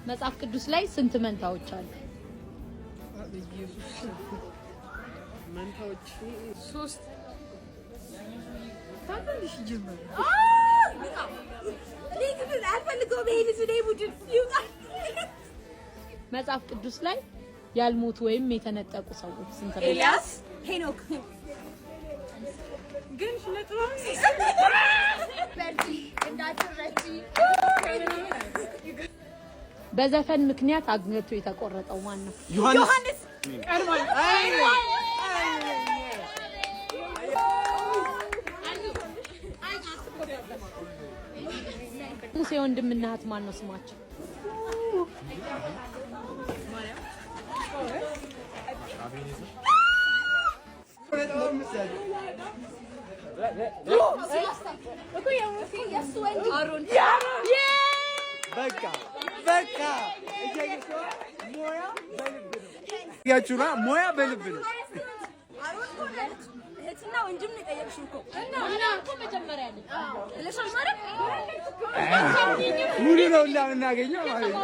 መጽሐፍ ቅዱስ ላይ ስንት መንታዎች አሉ? መንታዎች 3 ታንሽ ጀመረ ለምን አልፈልገው በሄልስ ላይ ቡድን ይውጣ። መጽሐፍ ቅዱስ ላይ ያልሞቱ ወይም የተነጠቁ ሰዎች ስንት ናቸው? ኤልያስ፣ ሄኖክ ግን ለጥራው በርጂ እንዳትረጂ። በዘፈን ምክንያት አግኝቶ የተቆረጠው ማን ነው? ዮሐንስ ቀርማል። ሙሴ ወንድምና እህት ማን ነው ስማቸው? ሞያ በልብ ነው። እህትና ወንድም ነው የጠየቅሽው እኮ እና እኮ መጀመሪያ ለሻሽ ማለት ሙሉ ነው እናገኘው ማለት ነው።